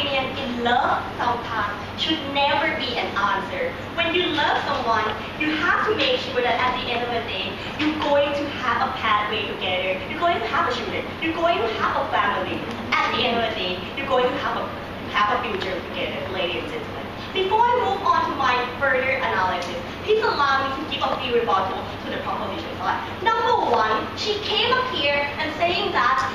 opinion, in love sometimes should never be an answer. When you love someone, you have to make sure that at the end of the day, you're going to have a pathway together. You're going to have a children. You're going to have a family. At the end of the day, you're going to have a future together, ladies and gentlemen. Before I move on to my further analysis, please allow me to give a few rebuttals to the proposition side. Number one, she came up here and saying that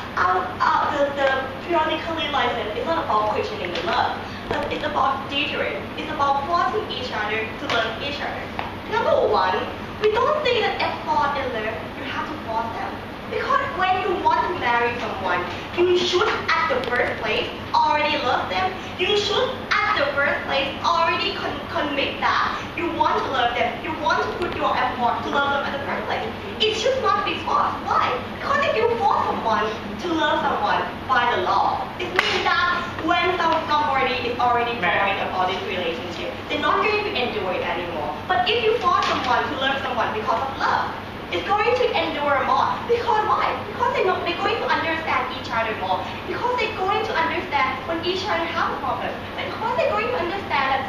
the periodically license is not about questioning the love, but it's about deterrent. It's about forcing each other to love each other. Number one, we don't think that if fall in love, you have to force them. Because when you want to marry someone, you should at the first place already love them. You should at the first place already commit that you want to love them. You want to put your effort to love them at the first place. It should not be forced. Why? Because if you force someone to love someone by the law, it means that when somebody is already boring about this relationship, they're not going to endure it anymore. But if you force someone to love someone because of love, it's going to endure more. Because why? Because they're going to understand each other more. Because they're going to understand when each other have a problem. Because they're going to understand that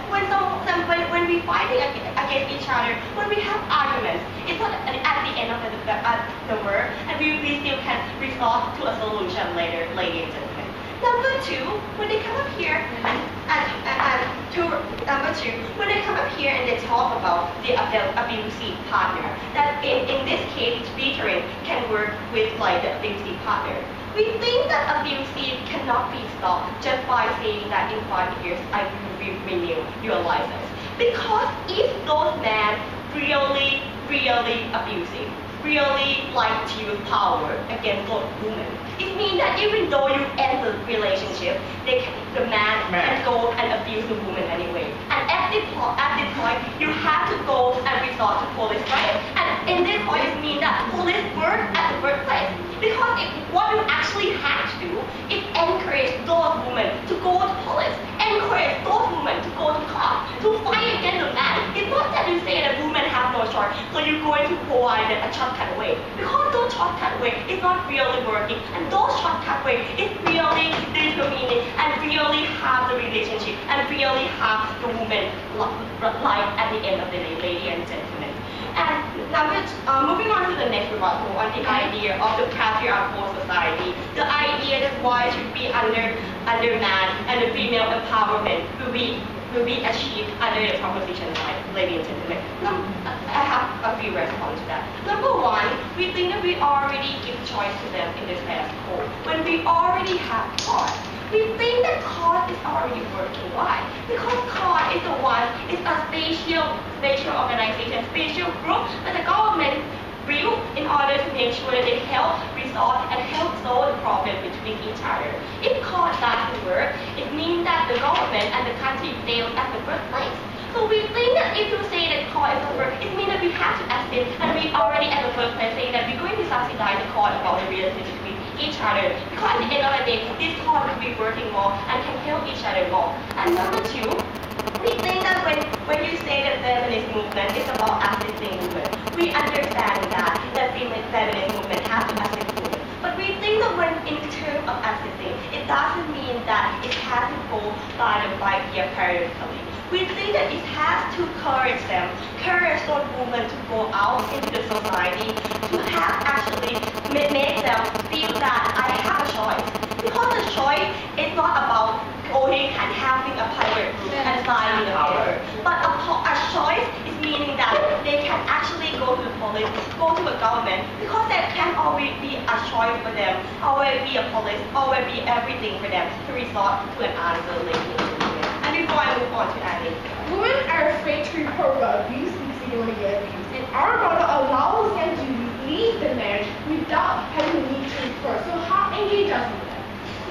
when we fighting against each other, when we have arguments, it's not at the end of the world, and we still can resort to a solution later, ladies and gentlemen. Number two, when they come up here when they come up here and they talk about the abusive partner, that in this case, veteran can work with like the abusive partner. We think that abusive cannot be stopped just by saying that in 5 years I will renew your license. Because if those men really abusive, really like to use power against those women, it means that even though you end the relationship, the man can go and abuse the woman anyway. And at this point, you have to go and resort to police, right? And in this point, it means that police work at the first place. Because what you actually have to do is encourage those women to go to police, encourage those women to go to court, to fight against the man. It's not that you say that women have no choice, so you're going to provide them a shortcut way. Because those shortcut way is not really working, and those shortcut way is really determining and really have the relationship and really have the woman life at the end of the day, ladies and gentlemen. And moving on to the next rebuttal on the idea of the patriarchal society, the idea that boys should be under man and the female empowerment will be achieved under the proposition side, ladies and gentlemen. I have a few responses to that. Number one, we think that we already give choice to them in this kind of school. When we already have court, we think that court is already working. Why? Because court is a spatial organization, spatial group that the government built in order to make sure that they help resolve and help solve the problem between each other. If court doesn't work, it means that the government and the country failed at the first place. So we think that if you say that court is over, it means that we have to assist, and we already at the first place say that we're going to subsidize the court about the relationship between each other. Because at the end of the day, this court will be working more and can help each other more. And number two, we think that when you say that feminist movement is about assisting women, we understand that feminist movement has to assist women. But we think that when in terms of assisting, it doesn't mean that it has to go by the 5-year periodically. We think that it has to encourage those women to go out into the society, to have actually make them feel that I have a choice. Because the choice is not about going and having a private group and signing the paper. But a choice is meaning that they can actually go to the police, go to the government, because there can always be a choice for them, always be a police, always be everything for them to resort to an answer later. And before I move on to Annie. Women are afraid to report abuse and sexually abused, and our model allows them to leave the marriage without having the need to report. So how engage us with that?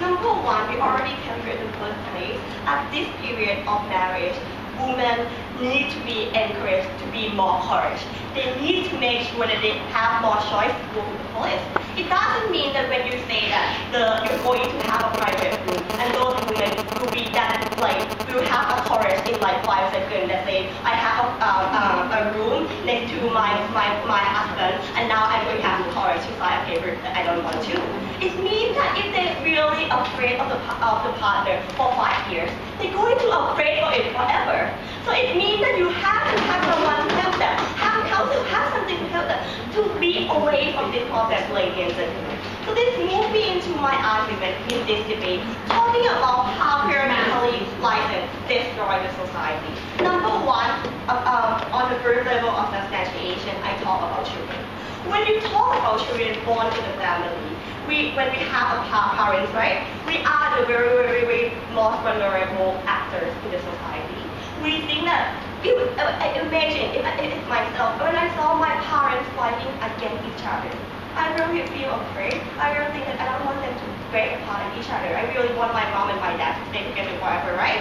Number one, we already covered in the first place. At this period of marriage, women need to be encouraged to be more courage. They need to make sure that they have more choice to go to the police. It doesn't mean that when you say that you're going to have a private room and those women will be that will have a courage in like 5 seconds that say I have a room next to my husband and now I'm going to have the courage to sign a paper that I don't want to. It means that if they're really afraid of the partner for 5 years, they're going to afraid of it forever. So it means that you have to have someone to help them, have counsel, have something to help them to be away from this problem, ladies and gentlemen. So this moves me into my argument in this debate, talking about how parental license destroy the society. Number one, on the first level of substantiation, I talk about children. When you talk about children born in the family, when we have a parents, right, we are the very, very, very most vulnerable actors in the society. We think that, imagine if myself, when I saw my parents fighting against each other, I really feel afraid. I really think that I don't want them to break apart each other. I really want my mom and my dad to stay together forever, right?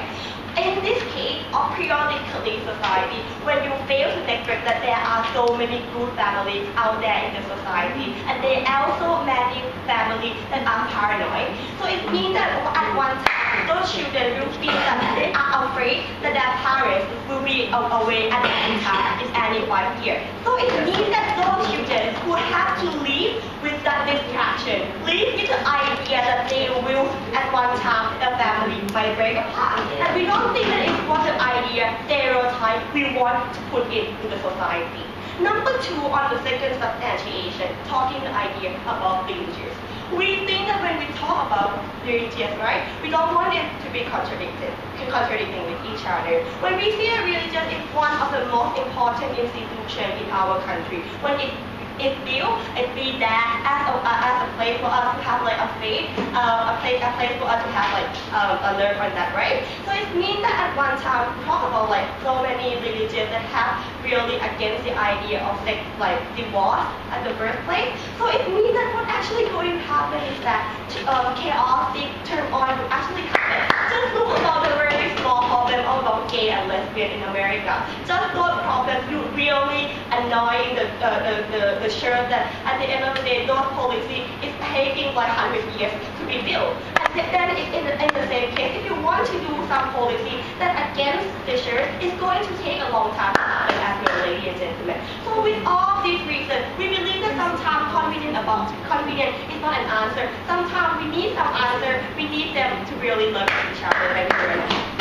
In this case, of periodically society, when you fail to neglect that there are so many good families out there in the society, and there are also many families that are paranoid. So it means that at one time, those children will feel that they are afraid that their parents will be away at any time, in any 5 years. So it means that those children will have to live with that distraction, live with the idea that they will, at one time, the family might break apart. And we don't think that it's what the idea, stereotype we want to put into the society. Number two, on the second substantiation, talking the idea about religious. We think that when we talk about religious, right, we don't want it to be contradicting with each other. When we see a religion, it's one of the most important institutions in our country. When it's built, it be there as a place for us to have like a faith, a place for us to have like a learn on that, right? So it means that at one time we talk about like so many religions that have really against the idea of sex, like divorce at the first place. So it means that what actually going to happen is that chaotic turmoil will actually happen. Just look about the very small problem about gay and lesbian in America. Just those problems you really annoying the shirt that at the end of the day, those policy is taking like 100 years to be built. And then in the same case, if you want to do some policy that against the shirt, it's going to take a long time to happen, as well, ladies and gentlemen. So with all these reasons, we believe that sometimes convenience is not an answer. Sometimes we need some answer. We need them to really love each other. Thank you very much.